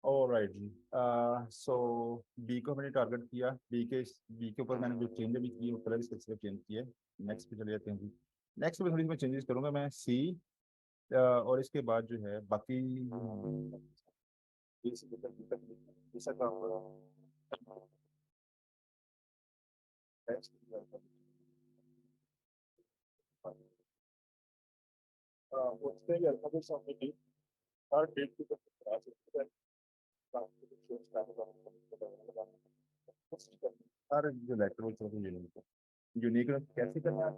Alright जी। सो B को हमने target किया, बी के ऊपर मैंने जो चेंज भी की वो कलर इसका सिर्फ चेंज किया। नेक्स्ट पे चले जाते हैं जी। नेक्स्ट पे थोड़ी सी मैं चेंजेस करूंगा मैं सी, और इसके बाद जो है बाकी ऐसा काम हो रहा है। उसके लिए अल्फाबेट्स हमने दी, हर डेट की तरफ करा सकते हैं। हर जो लेटर होता है यूनिक है, यूनिक कैसे करना है।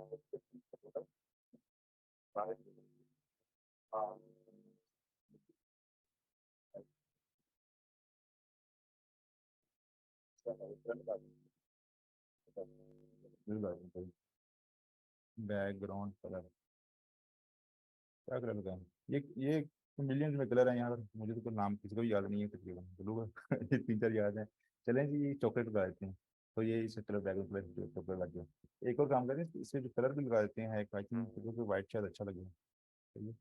बैकग्राउंड कलर क्या कलर होता है? ये मिलियंस में कलर है यहाँ पर, मुझे तो कोई नाम किसी को भी याद नहीं है तकरीबन, ब्लू का ये तीन चार याद है। चलें जी, ये चॉकलेट लगा देते हैं। तो ये इस कलर बैकग्राउंड कलर चॉकलेट लग गया। एक और काम करें, इससे जो कलर भी लगा देते हैं, आई थिंक वाइट शायद अच्छा लगेगा। चलिए।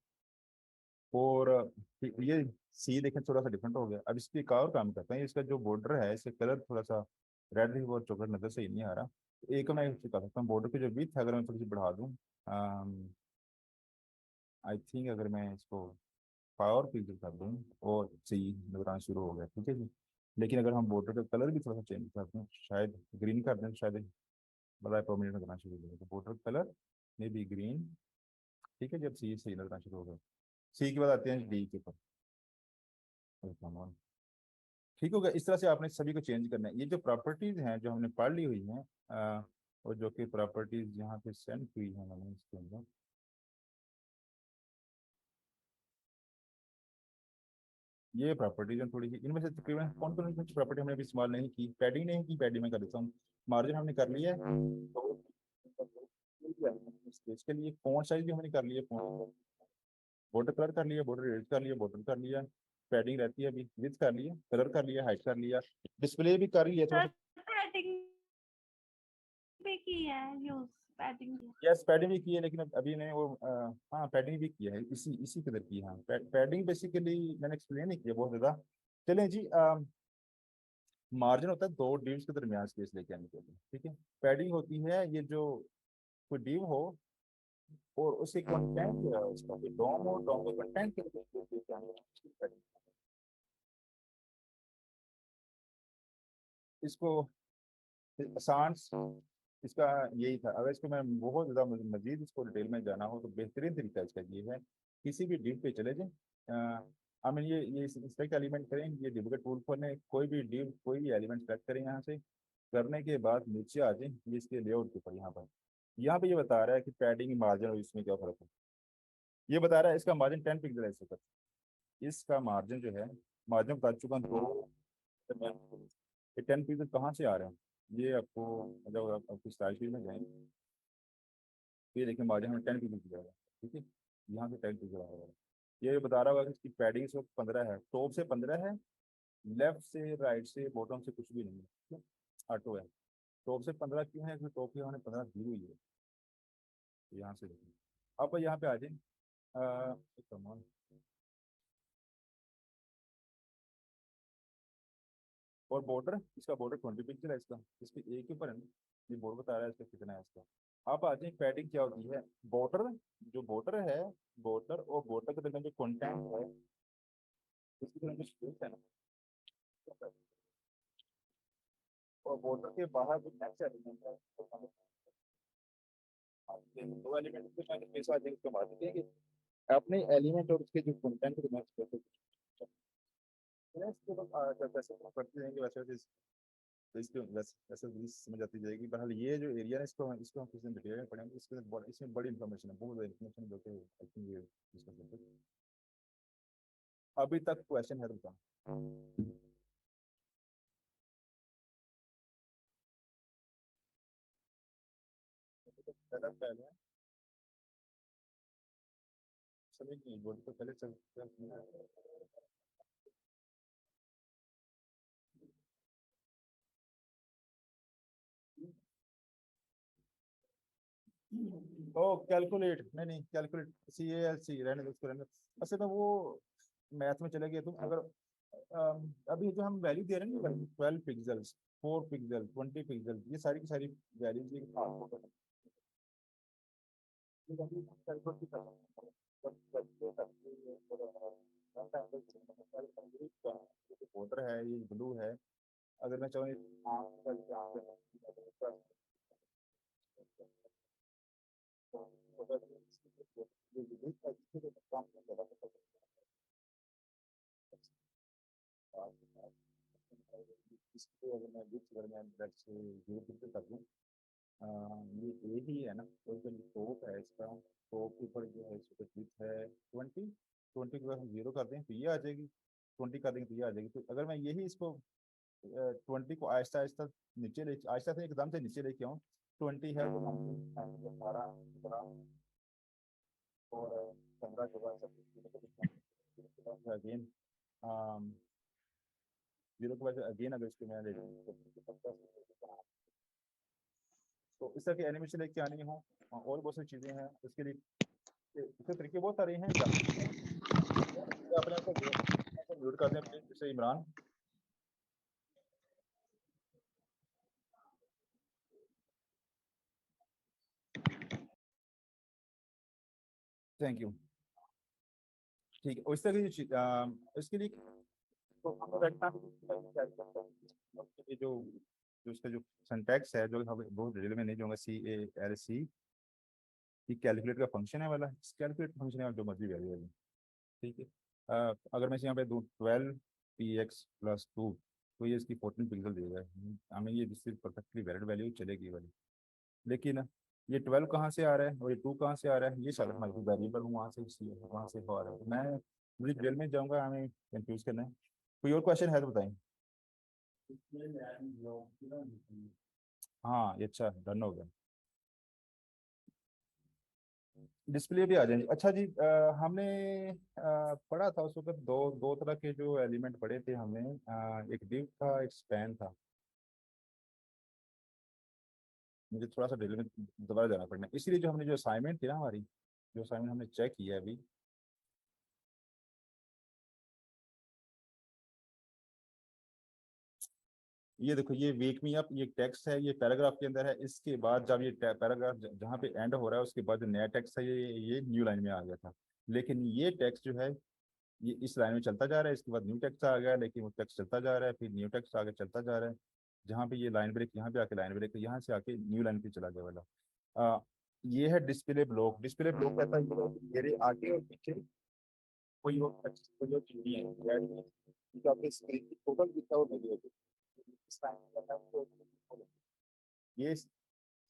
और ये सी देखें थोड़ा सा डिफरेंट हो गया। अब इसकी एक और काम करते हैं, इसका जो बॉर्डर है इसका कलर थोड़ा सा रेड और चॉकलेट नजर सही नहीं आ रहा। एक मैं इससे कर सकता हूँ, बॉर्डर की जो विड्थ है अगर मैं थोड़ी सी बढ़ा दूँ, आई थिंक अगर मैं इसको पावर फिल्टर कर दूँ और सही नजर आना शुरू हो गया, ठीक है जी। लेकिन अगर हम बॉर्डर का कलर भी थोड़ा सा चेंज कर दें, शायद ग्रीन कर दें, तो शायद बड़ा प्रोमिनेंट नजर आना शुरू हो जाएगा। तो बॉर्डर कलर में भी ग्रीन, ठीक है। जब सी सही नजर आना शुरू हो गया, सी के बाद आते हैं डी के ऊपर। ठीक हो गया। इस तरह से आपने सभी को चेंज करना है। ये जो प्रॉपर्टीज हैं जो हमने पढ़ ली हुई हैं, और जो कि प्रॉपर्टीज यहाँ पे सेंड हुई है मैंने इसके अंदर, ये प्रॉपर्टीज हैं थोड़ी सी, इनमें से तकरीबन कौन कौन सी प्रॉपर्टी हमने अभी इस्तेमाल नहीं की। पैडिंग नहीं की, पैडिंग में कर देता हूँ। मार्जिन हमने कर लिया है, तो इसके लिए फॉन्ट साइज भी हमने कर लिया, फॉन्ट बॉर्डर कलर कर लिया, बॉर्डर रेड कर लिया, बॉर्डर कर लिया, पैडिंग रहती है अभी, विथ कर लिया, कलर कर लिया, हाइट कर लिया, डिस्प्ले भी कर लिया थोड़ा सर सा। पैडिंग भी की है यूज, पैडिंग की यस, पैडिंग भी की है, लेकिन अभी ने वो हाँ पैडिंग भी किया है, इसी इसी कदर की। हाँ पैडिंग बेसिकली मैंने एक्सप्लेन नहीं किया बहुत ज़्यादा। चलें जी। मार्जिन होता है दो डीव्स के दरमियान स्पेस लेके आने के लिए, ठीक है। पैडिंग होती है ये जो कोई डीव हो और उसके कंटेंट उसका कोई डोम हो, डोम के कंटेंट के लेके आने के लिए। इसको आसान इसका यही था। अगर इसको मैं बहुत ज़्यादा मजीद इसको डिटेल में जाना हो तो बेहतरीन तरीका इसका ये है, किसी भी डिव पे चले जाएं, आई मीन ये सिलेक्ट एलिमेंट करें, ये डिव का टूल खोलें, कोई भी डिव कोई भी एलिमेंट सेलेक्ट करें यहाँ से। करने के बाद नीचे आ जाए, ये इसके लेआउट के ऊपर यहाँ पे ये बता रहा है कि पैडिंग मार्जिन और इसमें क्या फर्क है। ये बता रहा है इसका मार्जिन 10 पिक्सल है इस वक्त। इसका मार्जिन जो है, मार्जिन बता चुका हूँ दो। ये 10 पिक्सल कहाँ से आ रहे हैं, ये आपको मतलब आप आपकी स्टाइल शीट में जाएंगे, तो ये देखिए मार्जिन में 10 पिक्सल दिया हुआ है, ठीक है। यहाँ से 10 पिक्सल आ रहा है। ये बता रहा होगा कि इसकी पैडिंग इस वक्त 15 है, टॉप से 15 है, लेफ्ट से राइट से बॉटम से कुछ भी नहीं है, ठीक है? ऑटो है। टॉप से 15 क्यों है, क्योंकि टॉप की हमने 15 दी हुई है। तो यहाँ से देखिए, आप यहाँ पे आ जाए। कमान और बॉर्डर, इसका बॉर्डर 20 पिक्सल है इसका, इसके एक के ऊपर है ना, ये बॉर्डर बता रहा है इसका कितना है इसका। आप आ जाए, पैडिंग क्या होती है, बॉर्डर, जो बॉर्डर है, बॉर्डर और बॉर्डर के दरमियान जो कंटेंट है, इसकी तरह जो स्पेस है ना, और बॉर्डर के बाहर जो नेक्स्ट एलिमेंट है दो एलिमेंट के मैंने स्पेस आ जाएंगे, उसको मार देंगे अपने एलिमेंट और उसके जो कंटेंट के मैच करते हैं। इसके बाद जैसे पढ़ते जाएंगे वैसे वैसे तो इसको वैसे वैसे भी समझ आती जाएगी। बहरहाल ये जो एरिया है इसको हम किसी दिन डिटेल में पढ़ेंगे, इसमें बड़ी इंफॉर्मेशन है, बहुत इंफॉर्मेशन जो कि आई थिंक ये डिस्कस करते हैं। अभी तक क्वेश्चन है तो बताओ। पहला पहले समझ नहीं बोल तो पहले चल। ओ कैलकुलेट, नहीं नहीं calculate, C A L C रहने दो, उसको रहने दो। अच्छा तो वो मैथ में चले गए तुम। अगर अभी जो हम वैल्यू दे रहे हैं ना 12 पिक्सल्स, 4 पिक्सल, 20 पिक्सल, ये सारी की सारी वैल्यूज ये बॉर्डर है, ये ब्लू है। अगर मैं चाहूँ इसको अगर मैं विड्थ अगर मैं लेट्स से 0 पिक्सल कर दूँ, ये ए ही है ना, तो जो टॉप है इसका, टॉप के ऊपर जो है इसका विड्थ है 20, 20 को अगर हम 0 कर दें तो ये आ जाएगी, 20 कर देंगे तो ये आ जाएगी। तो अगर मैं यही इसको 20 को आहिस्ता आहिस्ता नीचे ले, आहिस्ता से एकदम से नीचे लेके आऊँ, 20 है तो 18, 17 और 15 के बाद सब अगेन 0 के बाद अगेन अगर इसको मैं ले तो इस तरह की एनिमेशन लेके आनी हो और बहुत सारी चीज़ें हैं इसके लिए, इसके तरीके बहुत सारे हैं। अपने आप को म्यूट कर दें प्लीज, जैसे इमरान। Thank you. ठीक है, इस तरह की इसके लिए तो हम रखना ये जो जो इसका जो सिंटैक्स है, जो हम बहुत डिटेल में नहीं जाऊंगा, CALC, ये कैलकुलेट का फंक्शन है वाला, कैलकुलेट फंक्शन है जो मर्जी वैल्यू है। ठीक है, अगर मैं यहाँ पे दूँ 12px+2, तो ये इसकी 14 पिक्सल देगा, हमें ये जिससे परफेक्टली वैलिड वैल्यू चलेगी वाली। लेकिन ये 12 कहाँ से आ रहा है और ये 2 कहाँ से आ रहा है, ये शायद मल्टी वेरिएबल हूँ, वहाँ से हो रहा है। मैं मुझे डिटेल में जाऊँगा, हमें कंफ्यूज करना है। कोई और क्वेश्चन है तो बताएं। हाँ, ये अच्छा डन हो गया, डिस्प्ले भी आ जाएंगे। अच्छा जी, हमने पढ़ा था उस वक्त दो दो तरह के जो एलिमेंट पढ़े थे हमने, एक div था, एक span था। मुझे थोड़ा सा डिटेल में दोबारा जाना पड़ना, इसीलिए जो हमने जो असाइनमेंट थी ना हमारी, जो असाइनमेंट हमने चेक किया अभी, ये देखो, ये वेक मी अप, ये टेक्स्ट है, ये पैराग्राफ के अंदर है। इसके बाद जब ये पैराग्राफ जहाँ पे एंड हो रहा है, उसके बाद जो नया टेक्स्ट है ये न्यू लाइन में आ गया था। लेकिन ये टेक्स्ट जो है ये इस लाइन में चलता जा रहा है, इसके बाद न्यू टेक्स्ट आ गया, लेकिन वो टेक्स्ट चलता जा रहा है, फिर न्यू टेक्स्ट आगे चलता जा रहा है। जहाँ पे ये लाइन ब्रेक, यहाँ पे आके लाइन ब्रेक, यहाँ से आके न्यू लाइन पे चला गया वाला। आ, ये है डिस्प्ले ब्लॉक। डिस्प्ले ब्लॉक कहता है ये मेरे आगे और पीछे कोई और टेक्स्ट कोई और चीज नहीं है, जो आपके स्क्रीन की टोटल दिखता है वो नहीं होगी। इस time पे करना है तो ये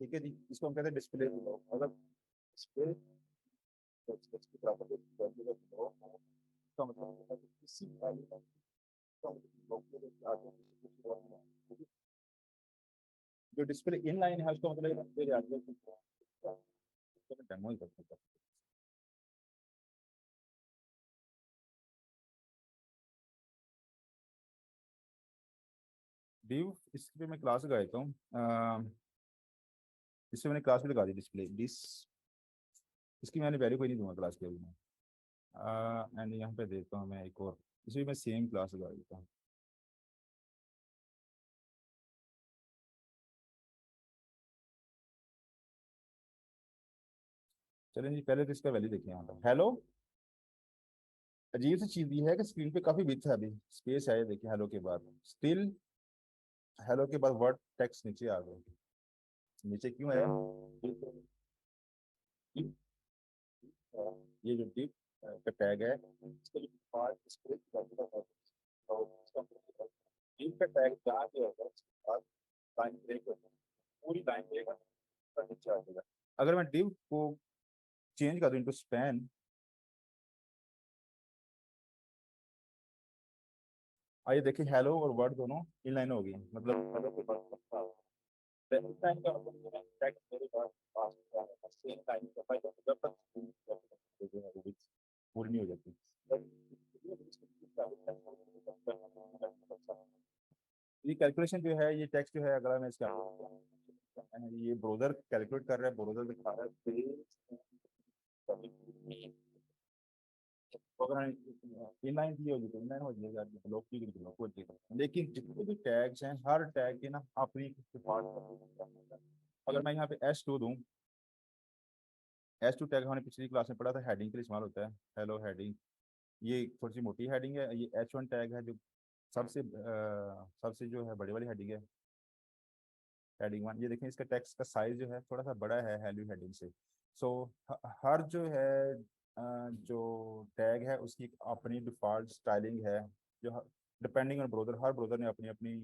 ठीक है जी, इसको हम कहते हैं डिस्प्ले ब्लॉक। अगर डिस्प्ले टेक्स्ट की प्रॉपर्टी का मतलब है कि किसी वैल्यू जो डिस्प्ले इन लाइन है उसका मतलब डेमो ही करते हैं। डिव इस पे मैं क्लास लगा देता हूँ, इससे मैंने क्लास भी लगा दी डिस्प्ले डिस, इसकी मैंने वैल्यू कोई नहीं दूंगा क्लास के अभी मैं। एंड यहाँ पे देता हूँ मैं एक और, इसमें मैं सेम क्लास लगा देता हूँ। चलें जी, पहले तो इसका वैल्यू देखिए यहाँ पर हेलो। अजीब सी चीज ये है कि स्क्रीन पे काफी विड्थ है, अभी स्पेस है, ये देखिए हेलो के बाद स्टिल, हेलो के बाद वर्ड टेक्स्ट नीचे आ गए। नीचे क्यों है, ये जो डिप का टैग है, इसका जो पार्ट डिस्प्ले डिप का टैग जहाँ पे होगा उसके बाद लाइन ब्रेक होगा, पूरी लाइन ब्रेक नीचे आ जाएगा। अगर मैं डिव को चेंज कर दूं इनटू स्पैन, आइए देखिए हेलो और वर्ड दोनों इन लाइन हो गई, मतलब हेलो के बाद इस लाइन का मतलब है टैग मेरे पास पास सेम लाइन का फाइल जब तक जो है वो पूरी नहीं हो जाती। ये कैलकुलेशन जो है, ये टेक्स्ट जो है, अगर मैं इसका ये ब्राउज़र कैलकुलेट कर रहा है, ब्राउज़र दिखा रहा है अगर इनलाइन की होगी तो इनलाइन हो जाएगा, ब्लॉक की होगी तो ब्लॉक हो जाएगा। लेकिन जितने भी टैग्स हैं हर टैग के ना अपनी अगर मैं यहाँ पे S2 दूँ, S2 टैग हमने पिछली क्लास में पढ़ा था, हेडिंग के लिए इस्तेमाल होता है। हेलो हेडिंग, ये थोड़ी सी मोटी हेडिंग है। ये H1 टैग है जो सबसे जो है बड़ी वाली हेडिंग है, हेडिंग 1। ये देखें इसका टेक्स्ट का साइज जो है थोड़ा सा बड़ा है हेलो हेडिंग से। सो हर जो है जो टैग है उसकी एक अपनी डिफ़ॉल्ट स्टाइलिंग है, जो depending on browser, her browser ने अपनी अपनी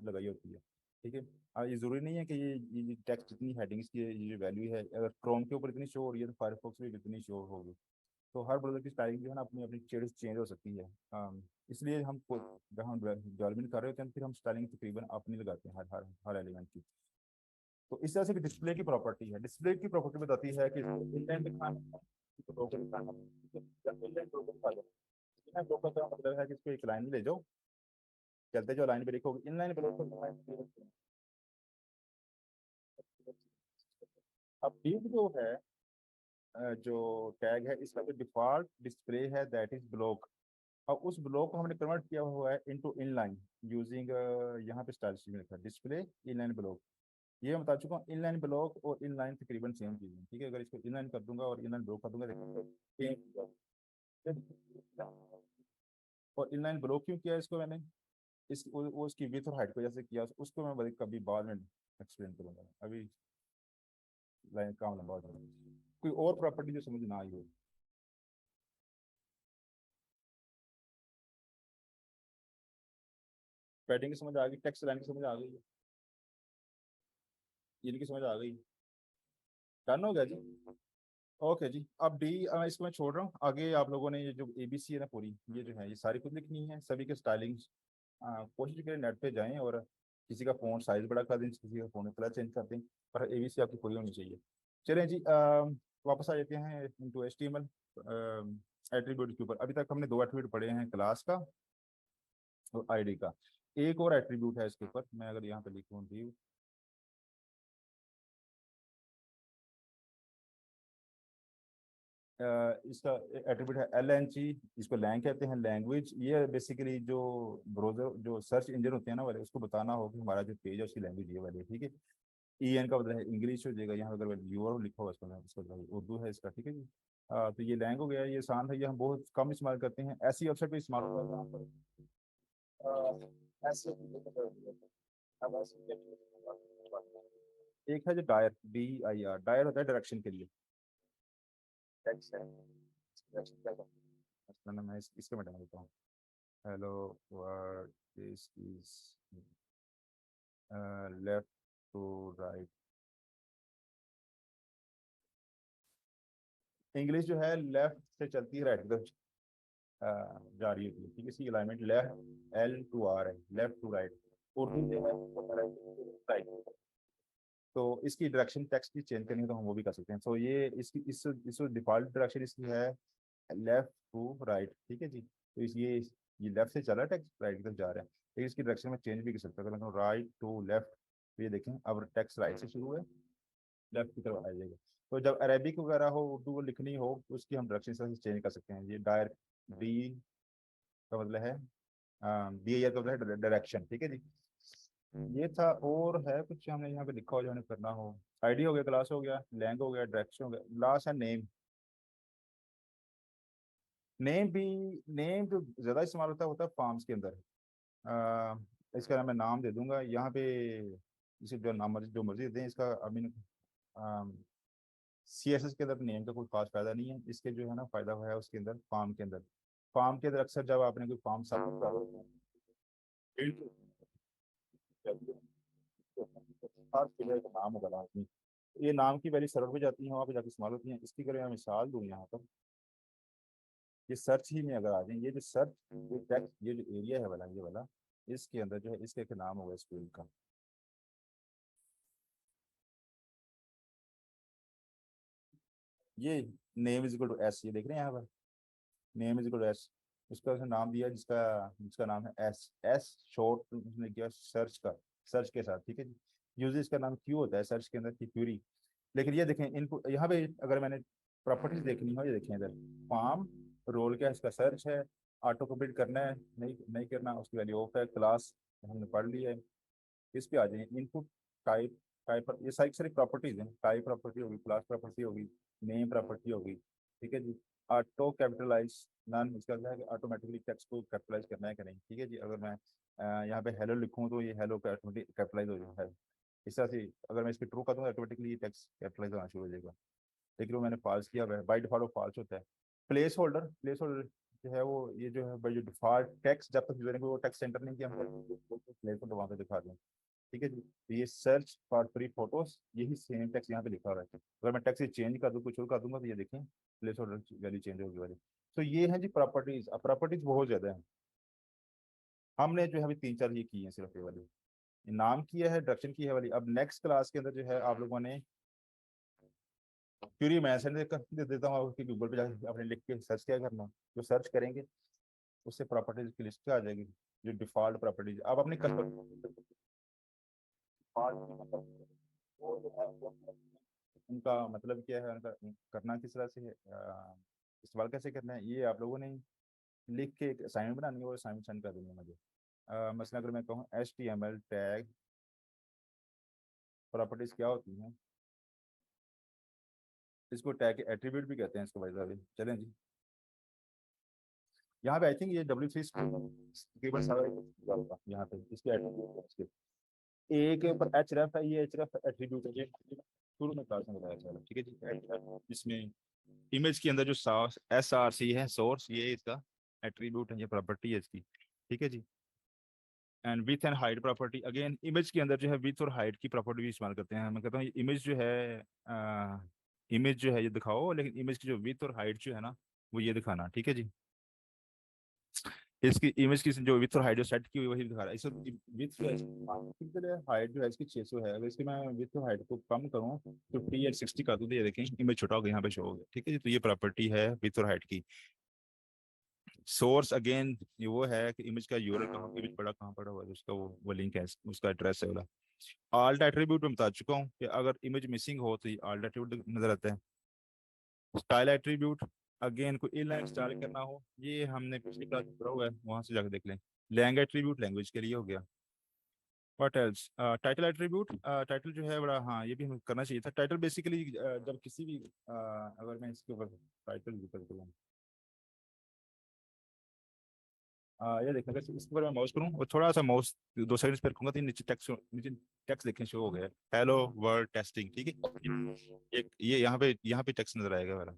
लगाई होती है। ठीक है। ये ज़रूरी नहीं है कि ये टेक्स्ट जितनी हेडिंग्स की ये जो वैल्यू है, अगर क्रोम के ऊपर इतनी शो हो रही है तो फायरफॉक्स में भी इतनी शो होगी। तो हर ब्राउज़र की स्टाइलिंग जो है ना अपनी अपनी चेंज हो सकती है। इसलिए हम जब हम डेवलपमेंट कर रहे होते हैं फिर हम स्टाइलिंग तकरीबन अपनी लगाते हैं हर हर हर एलिमेंट की। तो इस तरह से डिस्प्ले की प्रॉपर्टी है। डिस्प्ले की प्रॉपर्टी बताती है कि इंटेंट दिखाना, ब्रोकर दिखाना, इंटेंट ब्रोकर दिखा दो। इनलाइन ब्रोकर का मतलब है कि इसको एक लाइन में ले जाओ, चलते जो लाइन पे लिखोगे इनलाइन ब्रोकर। अब div जो है जो टैग है इसका जो डिफॉल्ट डिस्प्ले है दैट इज ब्लॉक। अब उस ब्लॉक को हमने कन्वर्ट किया हुआ है इनटू इनलाइन यूजिंग यहाँ पे स्टाइल में लिखा है डिस्प्ले इनलाइन ब्लॉक। ये मैं बता चुका हूँ, इनलाइन ब्लॉक और इनलाइन तकरीबन सेम चीज़ है। ठीक है, अगर इसको इनलाइन कर दूंगा और इनलाइन ब्लॉक कर दूंगा देखिए और इनलाइन ब्लॉक क्यों किया इसको मैंने, वो उसकी विड्थ और हाइट की वजह से किया, उसको मैं कभी बाद में एक्सप्लेन करूंगा। अभी लाइन काम लंबा हो जाएगा। कोई और प्रॉपर्टी जो समझ ना आई हो। पैडिंग की समझ आ गई, टेक्स्ट लाइन की समझ आ गई, इनकी समझ आ गई। डन हो गया जी। ओके जी। अब डी इसको मैं छोड़ रहा हूँ, आगे आप लोगों ने ये जो ABC है ना पूरी, ये जो है ये सारी खुद लिखनी है। सभी के स्टाइलिंग कोशिश करें नेट पे जाएं और किसी का फ़ोन साइज बड़ा कर दें, किसी का फ़ोन कलर चेंज कर दें, पर ABC आपकी पूरी होनी चाहिए। चलें जी, वापस आ जाते हैं इनटू HTML एट्रीब्यूट के ऊपर। अभी तक हमने दो एट्रीब्यूट पढ़े हैं, क्लास का और ID का। एक और एट्रीब्यूट है इसके ऊपर, मैं अगर यहाँ पे लिखूँ व्यू, इसका एट्रीब्यूट है LNG, इसको लैंग कहते हैं, लैंग्वेज। ये बेसिकली जो ब्राउजर जो सर्च इंजन होते हैं ना वाले, उसको बताना हो कि हमारा जो पेज है उसकी लैंग्वेज ये वाली है। ठीक है। EN का मतलब है इंग्लिश हो जाएगा, यहाँ अगर यूआर लिखा हुआ उसका मतलब उर्दू है इसका। ठीक है जी। तो ये लैंग हो गया, ये आसान है, ये हम बहुत कम इस्तेमाल करते हैं, ऐसी वेबसाइट पे इस्तेमाल होता है जहाँ पर ऐसे एक है जो डायर, DIR, डायर होता है डायरेक्शन के लिए। टेक्स्ट है, डायरेक्शन क्या होता है? मतलब मैं इसको मिटा देता हूँ। Hello world, this is left to right. English जो है लेफ्ट से चलती है राइट की तरफ जा रही होती है। ठीक है, इसकी alignment left L to R है, लेफ्ट टू राइट। उर्दू जो है राइट। तो इसकी डायरेक्शन टेक्स्ट की चेंज करनी है तो हम वो भी कर सकते हैं। सो ये इसकी इस डिफॉल्ट डायरेक्शन इसकी है लेफ्ट टू राइट। ठीक है जी। तो ये लेफ्ट से चल रहा है, टेक्स्ट राइट की तरफ जा रहा है, लेकिन इसकी डायरेक्शन में चेंज भी कर सकता है। अगर मैं राइट टू लेफ्ट, तो ये देखें अब टेक्स्ट राइट से शुरू है, लेफ्ट की तरफ आ जाएगा। तो जब अरेबिक वगैरह हो, उर्दू को लिखनी हो, तो उसकी हम डायरेक्शन से चेंज कर सकते हैं। ये डी का मतलब है DIR का मतलब है डायरेक्शन। ठीक है जी। ये था, और है कुछ हमने यहाँ पे लिखा हो जो हमें करना हो। ID हो गया, क्लास हो गया, लैंग हो गया, डायरेक्शन हो गया, लास्ट है नेम। नेम भी, नेम जो ज़्यादा इस्तेमाल होता है फॉर्म्स के अंदर। इसका मैं नाम दे दूंगा यहाँ पे, इसे जो मर्जी दें इसका। आई मीन CSS के अंदर नेम का कोई खास फायदा नहीं है, इसके जो है ना फायदा है उसके अंदर फॉर्म के अंदर। फॉर्म के अंदर अक्सर जब आपने कोई फॉर्म सबमिट कर रहे हैं, हर फिगर का नाम होगा लाजमी। ये नाम की वैल्यू सर्वर पे जाती है, वहाँ पे जाकर इस्तेमाल होती है। इसकी अगर मैं मिसाल दूँ यहाँ पर, ये सर्च ही में अगर आ जाए, ये जो सर्च, ये टेक्स्ट, ये जो एरिया है वाला, ये वाला, इसके अंदर जो है इसका एक नाम होगा स्कूल का। ये name is equal to S, ये देख रहे हैं यहाँ पर, name is equal to S। उसका उसने नाम दिया जिसका जिसका नाम है S शॉर्ट उसने किया सर्च का, सर्च के साथ। ठीक है जी। यूजली इसका नाम क्यू होता है सर्च के अंदर की क्यूरी। लेकिन ये देखें इनपुट यहाँ पे, अगर मैंने प्रॉपर्टीज देखनी हो, ये देखें इधर फॉर्म रोल क्या है इसका, सर्च है, ऑटो कंप्लीट करना है, नहीं नहीं करना, उसकी वैल्यू ऑफ है, क्लास हमने पढ़ ली है। इस पे आ जाइए, इनपुट टाइप, टाइप ये सारी सारी प्रॉपर्टीज हैं, टाइप प्रॉपर्टी होगी, क्लास प्रॉपर्टी होगी, नेम प्रॉपर्टी होगी, ठीक है जी। ऑटो कैपिटलाइज नन, इसका क्या है कि ऑटोमेटिकली टेक्स्ट को कैपिटलाइज करना है कि नहीं, ठीक है जी। अगर मैं यहाँ पे हेलो लिखूँ तो ये हेलो ऑटोमेटिक कैपिटलाइज हो जाएगा है। इस तरह से अगर मैं इसकी ट्रू कर दूँगा ऑटोमेटिकली ये टेक्स्ट कैपिटलाइज होना शुरू हो जाएगा, लेकिन वो मैंने फॉल्स किया हुआ है, बाई डिफॉल्ट फॉल्स होता है। प्लेस होल्डर जो है वो ये जो है बाई डिफॉल्ट टेक्स्ट, जब तक यूजर ने वो टेक्स्ट एंटर नहीं किया हम प्लेस होल्डर वहाँ पे दिखा दें, ठीक है जी। तो ये सर्च फॉर फ्री फोटोज, यही सेम टेक्स्ट यहाँ पे लिखा हुआ है। अगर मैं टेक्स्ट चेंज कर दूँ, कुछ और कर दूंगा, तो ये देखें प्लेस होल्डर वैल्यू चेंज होगी वाली। तो ये है जी प्रॉपर्टीज। अब प्रॉपर्टीज बहुत ज्यादा है, हमने जो है अभी तीन चार ये की है सिर्फ ये वाली, नाम किया है, डायरेक्शन की है वाली। अब नेक्स्ट क्लास के अंदर जो है आप लोगों ने क्यूरी मैं सेंड दे देता हूँ आपको, गूगल पे जाकर आपने लिख के सर्च क्या करना, जो सर्च करेंगे उससे प्रॉपर्टीज की लिस्ट आ जाएगी, जो डिफॉल्ट प्रॉपर्टीज आप अपने उनका मतलब क्या है, उनका करना किस तरह से है, इस्तेमाल कैसे करना है, ये आप लोगों ने लिख के एक असाइनमेंट बनानी है और असाइनमेंट सेंड कर देंगे मुझे। मसलन अगर मैं कहूँ HTML टैग प्रॉपर्टीज क्या होती हैं, इसको टैग के एट्रीब्यूट भी कहते हैं इसको भाई साहब। चलें जी, यहाँ पे आई थिंक ये W3 तकरीबन सारा यहाँ पे इसके attribute, ए के ऊपर एच रफ है, ये एच रफ एट्रीब्यूट है, ये शुरू में क्लास में बताया था, ठीक है जी। इसमें इमेज के अंदर जो SRC है, सोर्स, ये इसका एट्रीब्यूट है, ये प्रॉपर्टी है इसकी, ठीक है जी। And with and height property, again image के अंदर जो है विथ और हाइट की प्रॉपर्टी भी इस्तेमाल करते हैं। मैं कहता हूँ इमेज जो है इमेज जो है ये दिखाओ, लेकिन इमेज की जो विथ और हाइट जो है ना वो ये दिखाना, ठीक है जी। इसकी इमेज की जो विथ और हाइट जो सेट की हुई वही दिखा रहा है। इस विथ जो है हाइट जो है इसकी 600 है, अगर इसकी मैं विथ और हाइट को कम करूँ 50 या 60 कर दूँ तो ये देखें इमेज छोटा हो गया, यहाँ पे शो हो गया, ठीक है जी। तो ये प्रॉपर्टी है विथ और हाइट की। सोर्स अगेन ये वो है कि इमेज का यूआरएल कहाँ, इमेज कहाँ पड़ा हुआ है, उसका वो लिंक है, उसका एड्रेस है वाला। आल्ट एट्रीब्यूट में बता चुका हूँ कि अगर इमेज मिसिंग हो तो ये आल्ट एट्रीब्यूट नजर आता है। स्टाइल एट्रीब्यूट, अगेन कोई इनलाइन स्टाइल करना हो, ये हमने पिछली क्लास में पढ़ा हुआ है, वहां से जाकर देख लें। लैंग एट्रीब्यूट लैंग्वेज के लिए हो गया। What else, title attribute, title जो है बड़ा, हाँ ये भी हमें करना चाहिए था। टाइटल बेसिकली जब किसी भी अगर मैं इसके ऊपर टाइटल भी कर दूँ, ये देखना, अगर इस पर मैं माउस करूँ और थोड़ा सा माउस 2 सेकंड पर रखूंगा तो नीचे टेक्स्ट देखने शुरू हो गया, हेलो वर्ड टेस्टिंग, ठीक है। एक ये यहाँ पे टेक्स्ट नजर आएगा मेरा,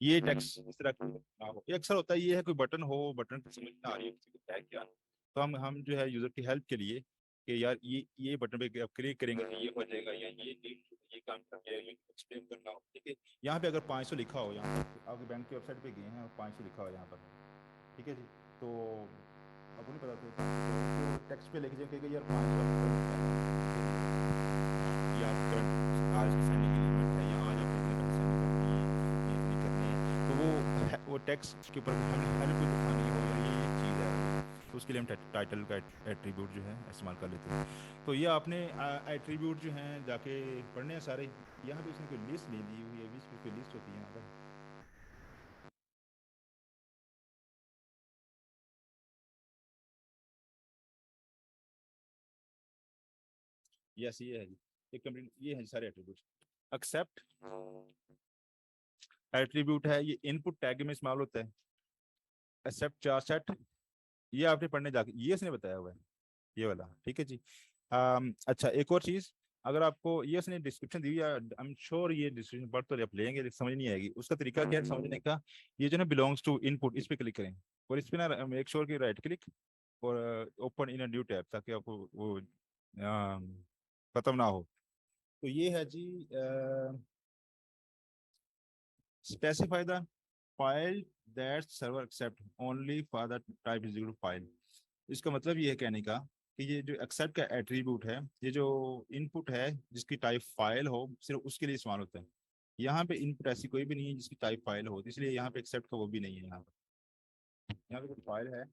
ये टेक्स्ट इस तरह ना हो, ये अक्सर होता है, ये है कोई बटन हो, बटन पे समझ ना आ रही है किसी को है क्या, तो हम जो है यूजर की हेल्प के लिए कि यार ये बटन पे आप क्लिक करेंगे तो ये हो जाएगा, या ये काम कर जाएगा, एक्सप्लेन करना हो, ठीक है। यहाँ पे अगर 500 लिखा हो, यहाँ पर आपके बैंक की वेबसाइट पे गए हैं और 500 लिखा हो यहाँ पर, ठीक है जी। तो आपको नहीं पता तो टेक्स्ट पे लिख जाए यार 500 या करंट आज की साइनिंग की लिमिट है, या आज आपने इतने पैसे साइन करनी है, ये इतनी करनी है, तो वो टैक्स के ऊपर हमने हेल्प भी दिखानी हो, या ये चीज़ है, तो उसके लिए हम टाइटल का एट्रीब्यूट जो है इस्तेमाल कर लेते हैं। तो ये आपने एट्रीब्यूट जो हैं जाके पढ़ने हैं सारे। यहाँ पे उसने कोई लिस्ट नहीं दी हुई है, बीच में कोई लिस्ट होती है यहाँ पर। यस ये है जी, एक कंप्लीट ये है जी सारे एट्रीब्यूट। एक्सेप्ट एट्रीब्यूट है, ये इनपुट टैग में इस्तेमाल होता है। एक्सेप्ट चार सेट, ये आपने पढ़ने जाके ये इसने बताया हुआ है, ये वाला, ठीक है जी। अच्छा एक और चीज, अगर आपको ये उसने डिस्क्रिप्शन दी हुई है, आई एम श्योर ये डिस्क्रिप्शन पढ़ तो आप लेंगे लेकिन समझ नहीं आएगी, उसका तरीका क्या है समझने का। ये जो ना बिलोंग्स टू इनपुट, इस पे क्लिक करें और इस पे ना मेक श्योर की राइट क्लिक और open in a new tab, ताकि आपको वो खत्म ना हो। तो ये है जी, specify the file that server accept only for the type is equal to file. इसका मतलब ये है कहने का कि ये जो एक्सेप्ट का एट्रीब्यूट है, ये जो इनपुट है जिसकी टाइप फाइल हो, सिर्फ उसके लिए इस्तेमाल होता है। यहाँ पे इनपुट ऐसी कोई भी नहीं है जिसकी टाइप फाइल हो, तो इसलिए यहाँ पे एक्सेप्ट का वो भी नहीं है। यहाँ पे कोई फाइल है,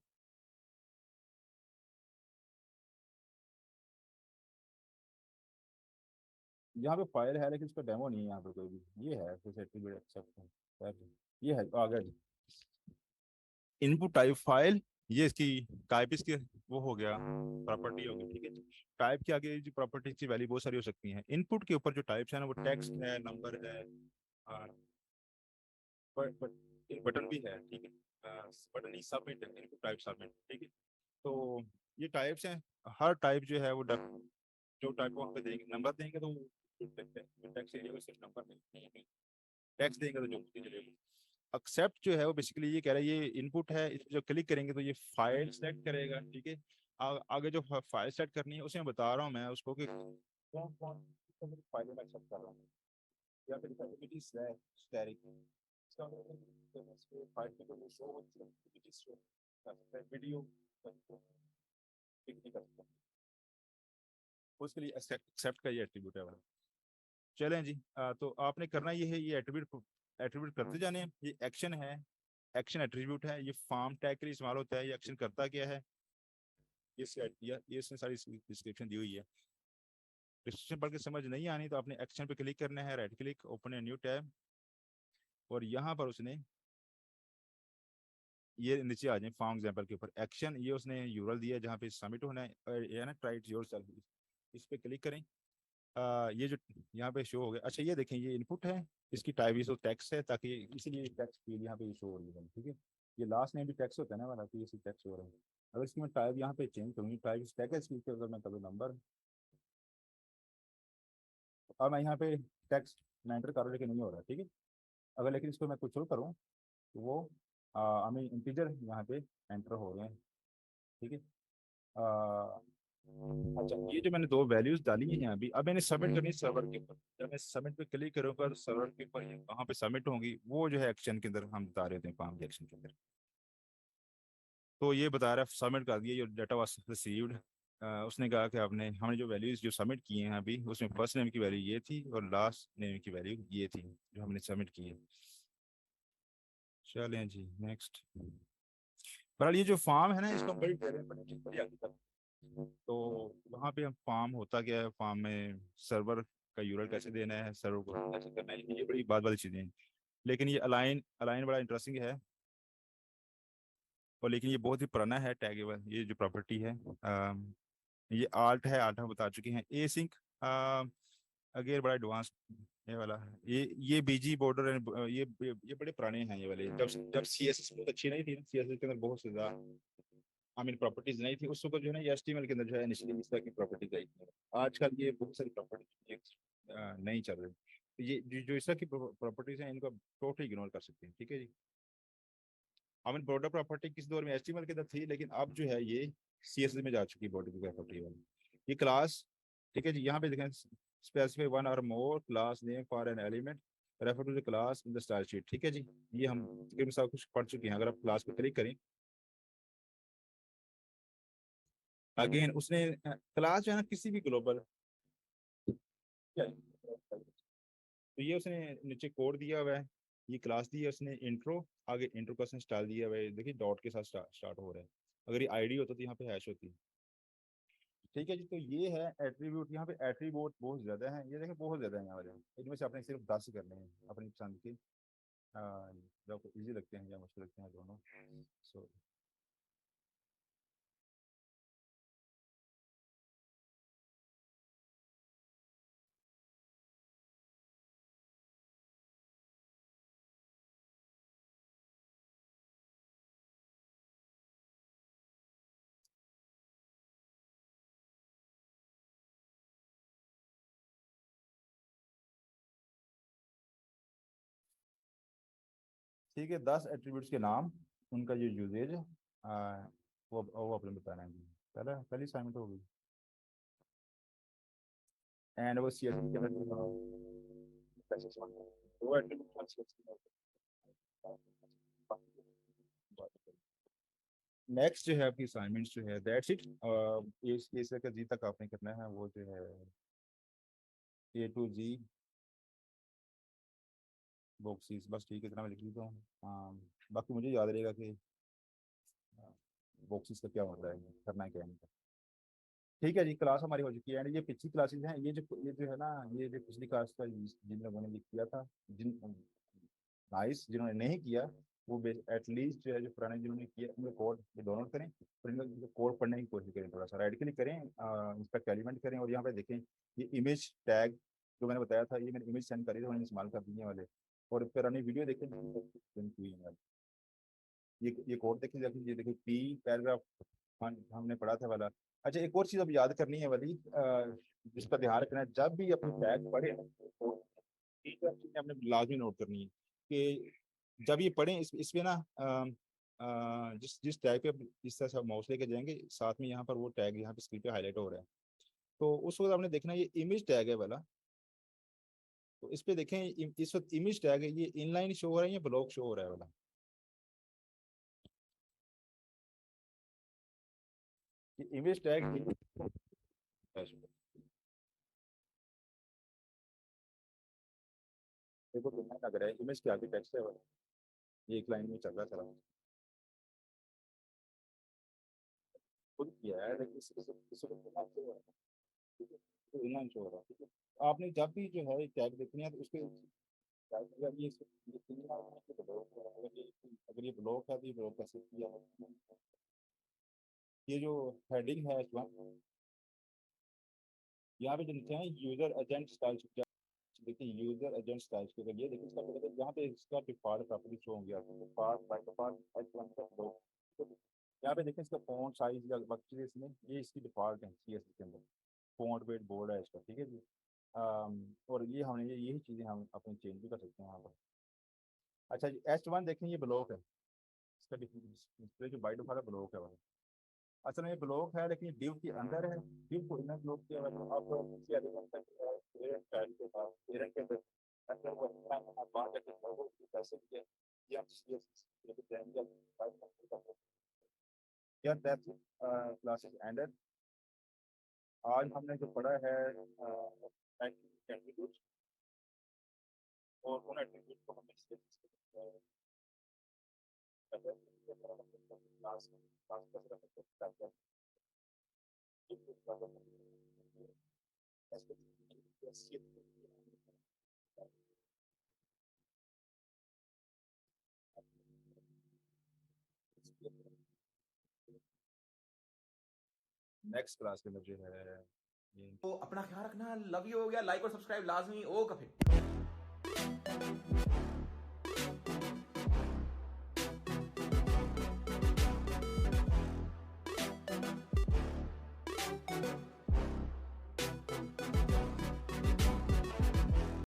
यहाँ पे फाइल है लेकिन उसका डेमो नहीं है यहाँ पे कोई भी, ये है कुछ एट्रीब्यूट एक्सेप्ट है, ये है तो आ गया जी। इनपुट टाइप फाइल, ये इसकी टाइप, इसकी वो हो गया, प्रॉपर्टी हो गई, ठीक है। टाइप के आगे जो प्रॉपर्टीज की वैल्यू बहुत सारी हो सकती हैं। इनपुट के ऊपर जो टाइप्स है ना, वो टेक्स्ट है, नंबर है, बटन भी है, ठीक है। बटन ही सबमिट है, इनपुट टाइप सबमिट, ठीक है। तो ये टाइप्स हैं। हर टाइप जो है वो जो टाइप को हम पे देंगे, नंबर देंगे तो टेक्स्ट एरिया में सिर्फ नंबर नहीं, टेक्स्ट देंगे तो जो चलेगा। एक्सेप्ट जो है वो बेसिकली ये कह रहा है, ये इनपुट है, इस पे जो क्लिक करेंगे तो ये फाइल सेलेक्ट करेगा, ठीक है। आगे जो फाइल सेलेक्ट करनी है उसमें बता रहा हूँ मैं उसको कि कौन कौन फाइल में एक्सेप्ट कर रहा हूँ, या फिर इट इज स्टैटिक, इसका फाइल में कोई शो होती है, it is show video click नहीं कर सकता, उसके लिए एक्सेप्ट का ये एट्रीब्यूट है वाला। चलें जी, तो आपने करना ये है, ये एट्रीब्यूट एट्रीब्यूट करते जाने हैं। ये एक्शन है, एक्शन एट्रीब्यूट है, ये फॉर्म टैग के लिए इस्तेमाल होता है। ये एक्शन करता क्या है, ये इसने सारी डिस्क्रिप्शन दी हुई है। डिस्क्रिप्शन पढ़ के समझ नहीं आनी तो आपने एक्शन पे क्लिक करना है, right click, open a new tab, और यहाँ पर उसने ये नीचे आ जाए फॉर्म एग्जाम्पल के ऊपर एक्शन, ये उसने यूरल दिया जहाँ पे सबमिट होना है, ये है ना, ट्राइट योरसेल्फ, इस पे क्लिक करें। ये जो यहाँ पे शो हो गया, अच्छा ये देखें, ये इनपुट है, इसकी टाइप इस टेक्स्ट है, ताकि इसीलिए टेक्स्ट फील्ड यहाँ पे शो हो रही है, ठीक है। ये लास्ट नेम भी टेक्स्ट होता है ना वाला, तो ये टेक्स्ट हो रहा है। अगर इसकी मैं टाइप यहाँ पे चेंज करूँगी, टाइप इस टैग है इसकी, अगर मैं करूँ नंबर, अब मैं यहाँ पे टेक्स्ट मैं एंटर कर रहा हूँ लेकिन नहीं हो रहा, ठीक है। अगर लेकिन इसको मैं कुछ और करूँ तो वो हमें इंटीजर यहाँ पे एंटर हो रहे हैं, ठीक है। अच्छा, ये जो मैंने दो वैल्यूज डाली हैं यहाँ भी, अब मैंने सबमिट करनी है सर्वर के ऊपर। जब मैं सबमिट पे क्लिक करूँगा तो सर्वर के ऊपर ये कहाँ पे सबमिट होंगी, वो जो है एक्शन के अंदर हम बता रहे थे, काम के एक्शन के अंदर। तो ये बता रहा है सबमिट कर दिया, जो डाटा वाज रिसीव्ड। उसने कहा कि आपने, हमने जो वैल्यूज जो सबमिट किए हैं अभी, उसमें फर्स्ट नेम की वैल्यू ये थी और लास्ट नेम की वैल्यू ये थी जो हमने सबमिट की है। चलें जी नेक्स्ट। बहरहाल ये जो फॉर्म है ना, इसको हम बड़ी आगे तक, तो वहाँ पे हम फॉर्म होता क्या है, फॉर्म में सर्वर का यूआरएल कैसे देना है, सर्वर को कैसे करना है, ये बड़ी बात वाली चीज़ें हैं। लेकिन ये अलाइन अलाइन बड़ा इंटरेस्टिंग है, और लेकिन ये बहुत ही पुराना है टैगेबल, ये जो प्रॉपर्टी है। ये आर्ट है, आर्ट हम बता चुके हैं। ए सिंक अगेन बड़ा एडवांस, ये वाला है, ये बीजी बॉर्डर है, ये बड़े पुराने हैं ये वाले। जब जब सीएसएस बहुत अच्छी नहीं थी, सीएसएस के अंदर बहुत से ज्यादा आई मीन प्रॉपर्टीज नहीं थी उस वक्त, जो है ना एचटीएमएल के अंदर जो है इनिशियली इस तरह की प्रॉपर्टीज आई थी। आजकल ये बहुत सारी प्रॉपर्टीज नहीं चल रही, तो ये जो इस तरह की प्रॉपर्टीज हैं इनको टोटली इग्नोर कर सकते हैं, ठीक है जी। आई मीन बॉर्डर प्रॉपर्टी किस दौर में एचटीएमएल के अंदर थी, लेकिन अब जो है ये सीएसएस में जा चुकी है बॉर्डर प्रॉपर्टी वाली। ये क्लास, ठीक है जी, यहाँ पे देखें, specify one or more class name for an element refer to the class in the style sheet, ठीक है जी। ये हम तकरीबन सब कुछ पढ़ चुके हैं। अगर आप क्लास पे क्लिक करें, अगेन उसने क्लास जो है ना किसी भी ग्लोबल, तो ये उसने नीचे कोड दिया हुआ है, ये क्लास दी है उसने इंट्रो, आगे इंट्रो का उसने स्टाइल दिया हुआ है, देखिए डॉट के साथ स्टार्ट हो रहा है। अगर ये आईडी होता तो यहाँ पे हैश होती, ठीक है जी। तो ये है एट्रीब्यूट, यहाँ पे एट्रीब्यूट बहुत ज्यादा है, ये देखें बहुत ज्यादा है यहाँ वाले, इनमें से आपने सिर्फ 10 करने हैं अपनी पसंद के, जो आपको इजी लगते हैं या मुश्किल लगते हैं दोनों। सो ठीक है, 10 एट्रीब्यूट्स के नाम, उनका जो यूजेज है, वो आपने बताना है जी। पहला पहली असाइनमेंट होगी, एंड वो सी एस के अंदर वो एट्रीब्यूट। नेक्स्ट जो है आपकी असाइनमेंट्स जो है दैट्स इट, इस का जी तक आपने करना है, वो जो है ए टू जी बॉक्सिस, बस ठीक है, इतना मैं लिख लेता हूँ। बाकी मुझे याद रहेगा कि बॉक्सिस का क्या मतलब है, करना है क्या नहीं। ठीक है जी, क्लास हमारी हो चुकी है, एंड ये पिछली क्लासेस हैं, ये जो है ना, ये जो पिछली क्लास का जिन लोगों ने ये किया था, जिन नाइस, जिन्होंने नहीं किया वो एटलीस्ट जो है जो पुराने जिन्होंने किया उनके कोड डाउनलोड करें और इनका कोड पढ़ने की कोशिश करें, थोड़ा सा राइट क्लिक करें, इंस्पेक्ट एलिमेंट करें और यहाँ पे देखें ये इमेज टैग जो मैंने बताया था, ये मैंने इमेज सेंड करी थी, मैंने इस्तेमाल कर दिए वाले। और पुरानी वीडियो देखें, ये कोड देखें, ये देखिए पी पैराग्राफ हमने पढ़ा था वाला। अच्छा, एक और चीज़ अब याद करनी है वाली, जिसका ध्यान रखना है जब भी अपनी टैग पढ़े तो एक चीज़ हमने लाजमी नोट करनी है कि जब ये पढ़ें इसमें ना जिस जिस टैग पे इस तरह से माउस लेके जाएंगे, साथ में यहाँ पर वो टैग यहाँ पे स्क्रीन पे हाईलाइट हो रहा है, तो उस वक्त आपने देखना ये इमेज टैग है वाला। तो इस पे देखें इस वक्त इमेज टैग है, ये इनलाइन शो हो रहा है या ब्लॉक शो हो रहा है वाला। ये इमेज टैग देखो कितना लग रहा है, इमेज के आगे टेक्स्ट है वाला, ये एक लाइन में चल रहा चला खुद किया है, लेकिन इनलाइन शो हो रहा है, ठीक है। आपने जब भी जो है टैग देखनी है तो उसके अगर ये ब्लॉक है तो ये ब्लॉक कैसे किया है। ये जो हेडिंग है यहाँ पे जो लिखे हैं यूजर एजेंट स्टाइल, देखिए यूजर एजेंट स्टाइल के लिए देखिए इसका मतलब यहाँ पे इसका डिफॉल्ट प्रॉपर्टी शो होंगे आपको डिफॉल्ट बाय डिफॉल्ट H1 का ब्लॉक। यहाँ पे देखें इसका फ़ॉन्ट साइज या बाकी इसमें ये इसकी डिफॉल्ट है CSS के अंदर, फ़ॉन्ट वेट बोर्ड है इसका, ठीक है जी। और ये हमने यही चीज़ें हम अपने चेंज भी कर सकते हैं यहाँ पर। अच्छा जी, H1 देखें ये ब्लॉक है, इसका डिस्प्ले जो बाई डिफॉल्ट ब्लॉक है वह असल में ये ब्लॉक है, लेकिन डिव के अंदर है। डिव को इनर ब्लॉक किया हुआ है, तो आप किसी एलिमेंट तक पेरेंट फाइल के साथ पेरेंट के अंदर अंदर वो आप बाहर जाके लोगो कैसे किया या या दैट्स क्लासेस एंडेड। आज हमने जो पढ़ा है एट्रीब्यूट्स, और उन एट्रीब्यूट को हमने क्लास क्लास नेक्स्ट क्लास के अंदर जो है तो अपना ख्याल रखना। लव यू हो गया। लाइक और सब्सक्राइब लाजमी ओ कफे।